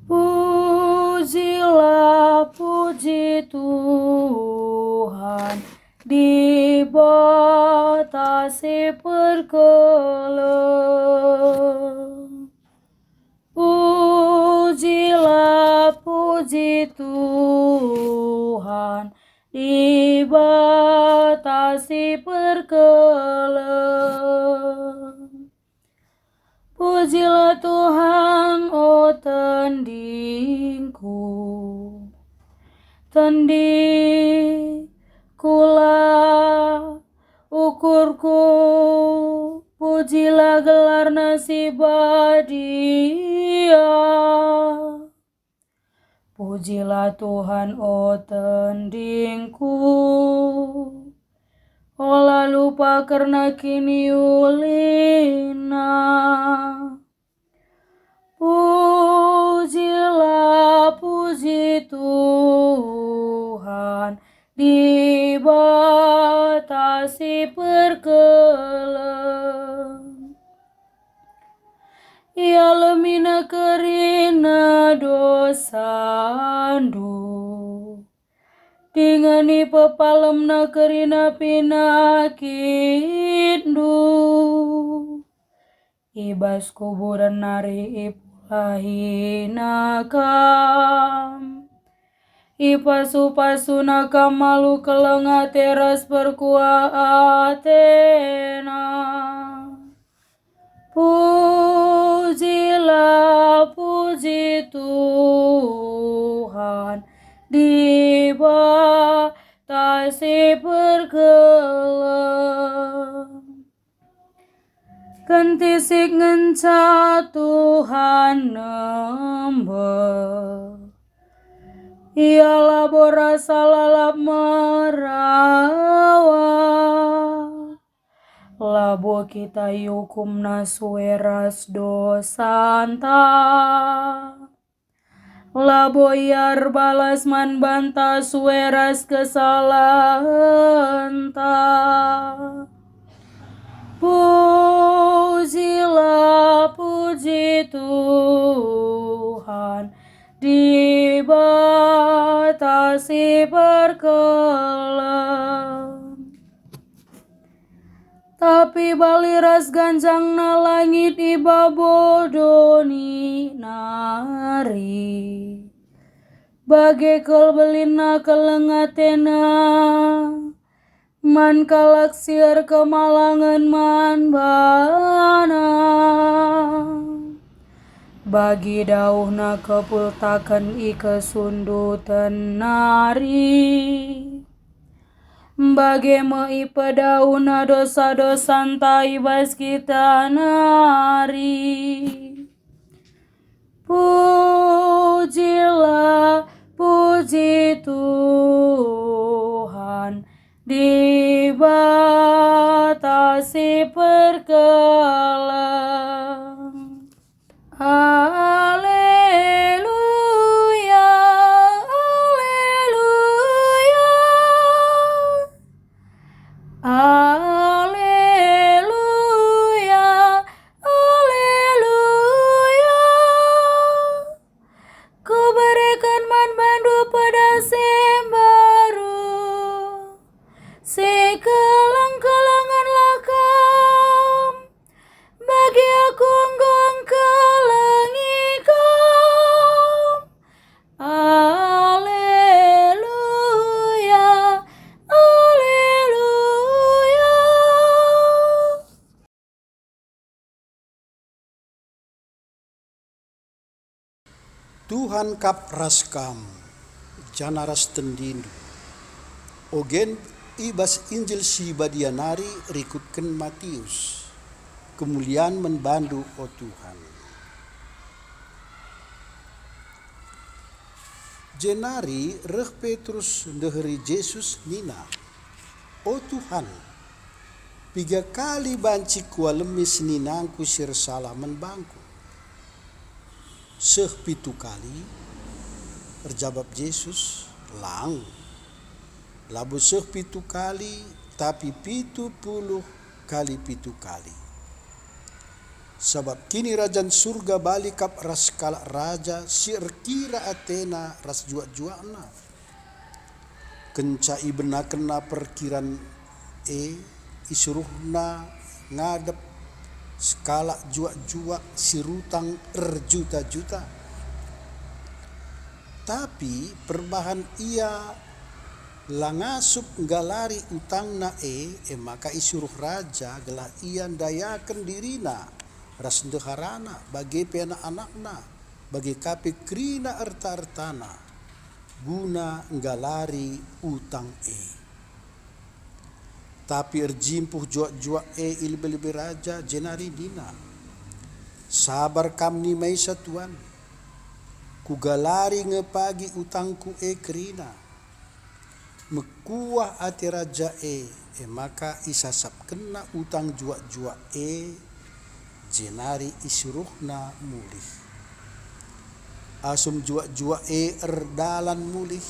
Pujilah, puji Tuhan di batasi perkelam. Pujilah, puji Tuhan di batasi perkelam. Pujilah Tuhan, oh tandingku, tandingkulah ukurku. Pujilah gelar nasibah Dia. Pujilah Tuhan, oh tandingku, olah lupa karena kini ulina. Pujilah, puji Tuhan di batasi perkelam. Ia lemina kerina dosandu, dingani pepalemna kerina pinakitdu. Ibas kuburan nari ipulahinakam, ipasu-pasu nakam malu kelenga teras perkua Atena. Pujilah, puji Tuhan di batasi perkelam. Kentisik ngenca Tuhan nembeh, ialah borasa lalap merawat. Labo kita yukumna sueras dosanta, labo iar balas man banta sueras kesalahanta. Pujilah, puji Tuhan di batasi perkelam. Tapi baliras ganjang na langit ibabodoni nari, bagai kelbelina kelengatena, man kalaksir kemalangan man bana. Bagi dauhna kepultakan ikesundutan nari, bage meipedauna dosa-dosa ibas kita nari. Pujilah, puji Tuhan di batasi perkelam. Haleluya, haleluya, haleluya, haleluya. Ku berikan man bandu pada sembaru, sekelang-kelangan lakam, bagi aku engkong kelengikam. Haleluya, haleluya. Tuhan kap raskam, janaras tendindu. Ogen ibas Injil si badianari rikutken Matius. Kemuliaan membandu o Tuhan. Jenari reh Petrus deheri Yesus nina, o Tuhan, 3 kali banci kualemis ninangku sir salaman bangku. Seh 7 kali, terjawab Yesus, lang. Labu seh 7 kali, tapi 70 kali 7 kali. Sebab kini rajan surga balikap ras kalak raja sirkira Atena ras jua-juana. Kenca ibena kena perkiran isuruhna ngadep skala jua-jua sirutang erjuta-juta. Tapi perbahan ia langasup galari utangna maka isuruh raja gelah ia dayakan dirina ras deharana bagi pena anakna bagi kape krina erta-ertana guna galari utang tapi erjimpuh jua-jua ilbe-ilbe raja jenari dina sabar kam ni mai satuan ku galari ngepagi utangku krina mekuah ati raja maka isasap kena utang jua-jua jenari isuruhna mulih. Asum jua-jua erdalan mulih.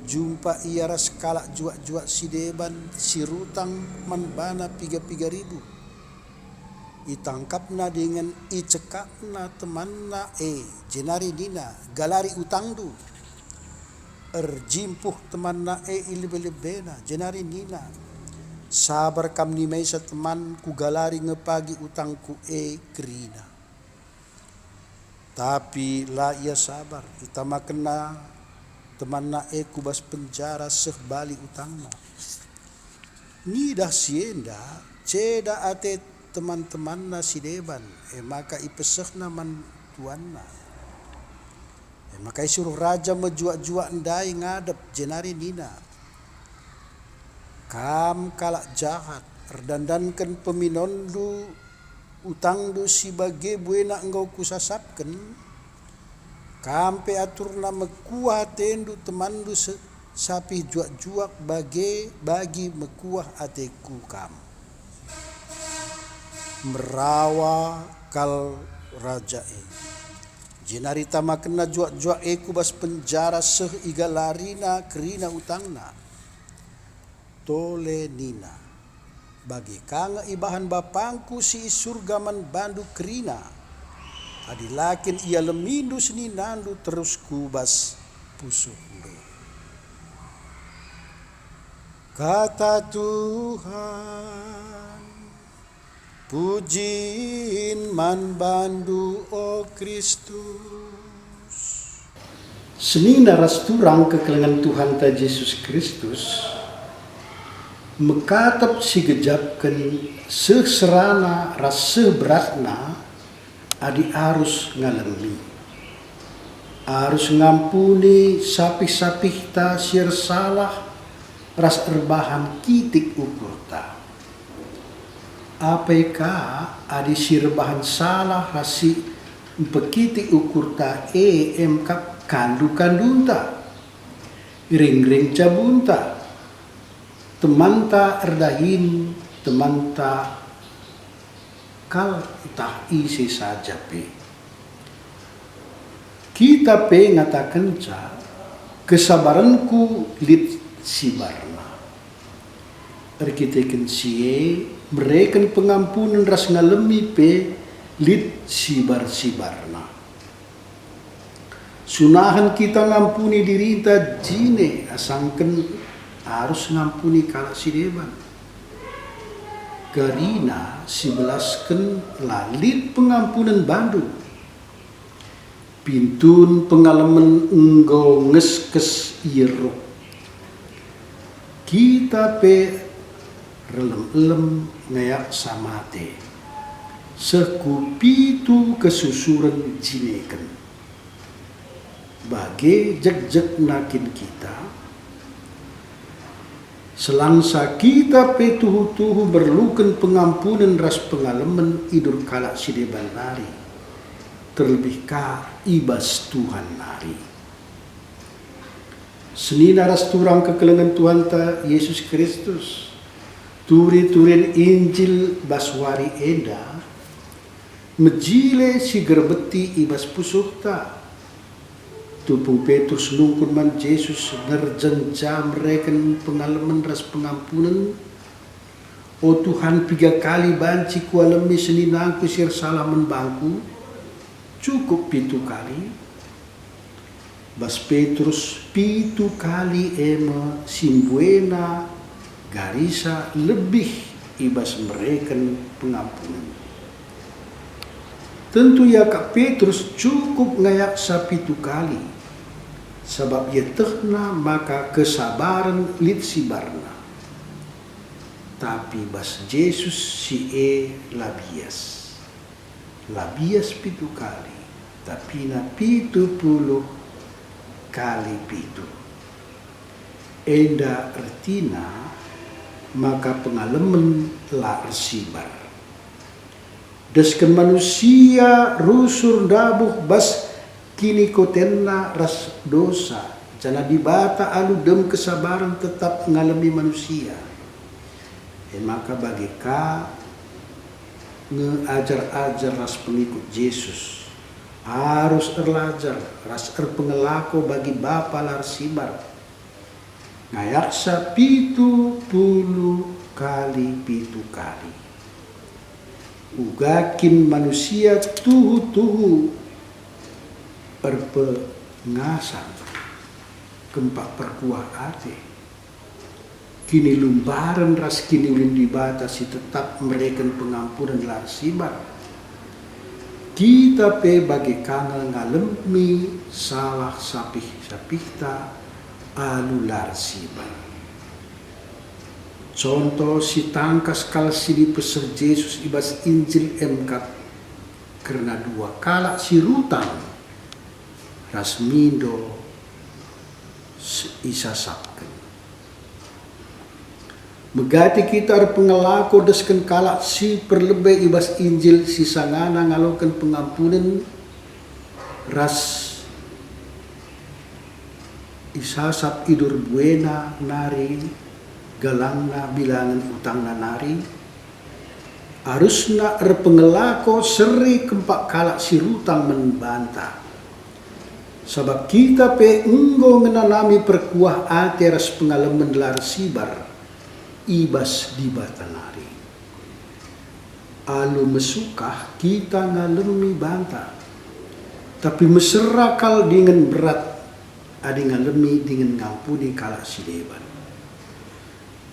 Jumpa ia ras kalak jua-jua sideban sirutang manbana 3.000. Itangkapna dengan icekapna temanna jenari dina galari utang du. Erjimpuh temanna ilbe-libena jenari dina. Sabar kam ni mai sa teman ku galari ngepagi utangku kerina. Tapi la ia sabar kita makena teman na kubas penjara seh bali utangna. Ni dah sienda ceda ate teman-teman na si deban maka ipesehna man tuanna. Maka isuruh raja menjua-jua ndai ngadep jenari nina. Kam kalak jahat erdandankan peminondu utangdu si bage buena engkau kusasapken kampe aturna mekuah tendu temandu sapi juak-juak bagi mekuah ateku kam merawa kal raja jenari tamakena juak-juak kubas penjara seh igalarina kerina utangna tole nina bagi kanga ibahan bapangku si surga man bandu kerina adilakin ia lemindu seninandu terus kubas pusuhndu. Kata Tuhan pujiin man bandu o Kristus. Senina ras turang kekelengan Tuhan ta Yesus Kristus mekatap si gejapkan seserana ras seberatna adi arus ngalemi arus ngampuni sapih-sapih ta sier salah ras erbahan kitik ukur ta apeka adi sirbahan salah rasi pekitik ukur ta kap kandu-kandunta ring-ring cabunta temanta erdahin temanta kal tah isi saja pe kita pe ngatakan ca kesabaranku lit sibarna erkiteken sie mereken pengampunan ras ngalemi pe lit sibarna sunahan kita ngampuni diri ta jine asangken harus ngampuni kalak si deban. Karina si belasken lalit pengampunan bandu. Pintun pengalaman enggo ngeskes iro. Kita pe relem-elem ngayak samate. Sekupitu kesusuran jineken. Bagi jek-jek nakin kita. Selangsa kita petuhu-tuhu berlukan pengampunan ras pengalaman idur kalak sideban nari. Terlebih ka ibas Tuhan nari. Senina ras turang kekelengan Tuhan ta Yesus Kristus. Turi-turin Injil baswari eda. Mejile si gerbeti ibas pusuh ta. Tupung Petrus nungkun man Yesus nerjenja mereka pengalaman ras pengampunan O Tuhan 3 kali banci kualemi seninangku sir salah menbangku, cukup 7 kali. Bas Petrus 7 kali ema simbuena garisa lebih ibas mereken pengampunan. Tentu ya Kak Petrus cukup ngayak sa 7 kali, sebab ia tehna maka kesabaran lit sibarna. Tapi bas Yesus si labias 7 kali, tapi na 70 kali 7. Enda artina maka pengalaman la sibar. Desken manusia rusur dabuh bas kini kotenna ras dosa. Jana dibata alu dem kesabaran tetap ngalami manusia. Maka bagi ka ngeajar-ajar ras pengikut Yesus harus erlajar ras pengelako bagi Bapa lar sibar. Ngayaksa 70 kali 7 kali. Ugakin manusia tuhu-tuhu perpengasan kempak perkuah ate. Kini lumbaran ras kini ulin dibatasi tetap mereka pengampunan lar sibar. Kita pe bagi kangen ngalemi salah sapih-sapihta alular sibar. Contoh si tangkas kal si dipeser Yesus ibas Injil emkat karena 2 kala si rutang rasmindo isasapkan. Megati kita pengelako desken kala si perlebih ibas Injil si sangana ngalokan pengampunan ras isasap idur buena nari galangna bilangan utangna nari harusna pengelako seri kempak kala si rutang membantah. Sebab kita pe enggo menanami perkuah ate ras pengalaman lar sibar ibas di batanari. Alu mesukah kita ngalemi banta, tapi meserakal dengan berat adi ngalemi dengan ngampuni kala sideban.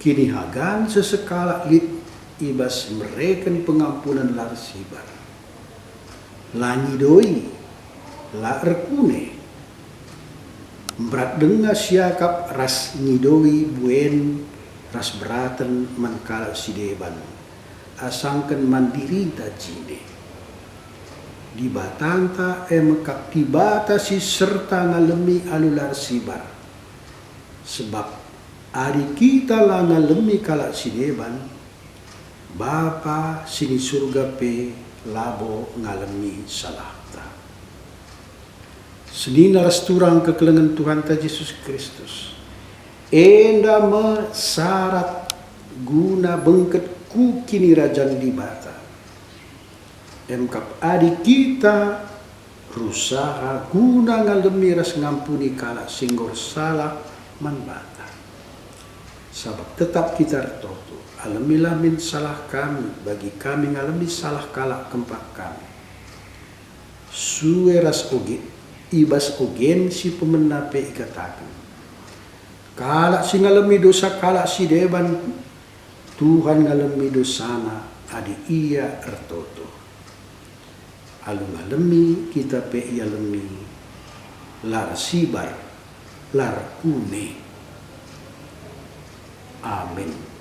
Kini hagan sesekala lit ibas mereken pengampunan lar sibar. Lanyi doi la erkune berat denga siakap ras ngidoi buen ras beratan mankala sideban asangkan mandiri tajine di batanta mekak dibatasi serta ngalemi alular sibar. Sebab ari kita lah ngalemi kala sideban Bapa sini surga pe labo ngalemi salahta. Sedina resturang kekelengan Tuhan ta Yesus Kristus enda mesarat guna bengket ku kini rajang di bata. Emkap adi kita rusaha guna ngalemi ras ngampuni kala singgor salah man bata. Sabab tetap kita retoto alamilah min salah kami bagi kami ngalami salah kala kempak kami. Suwe ras oge ibas ogen si pemenape ikatakan. Kala si ngalami dosa kala si deban Tuhan ngalami dosana adi iya ertoto. Alu ngalami kita pe iya lemi lar sibar lar kune. Amin.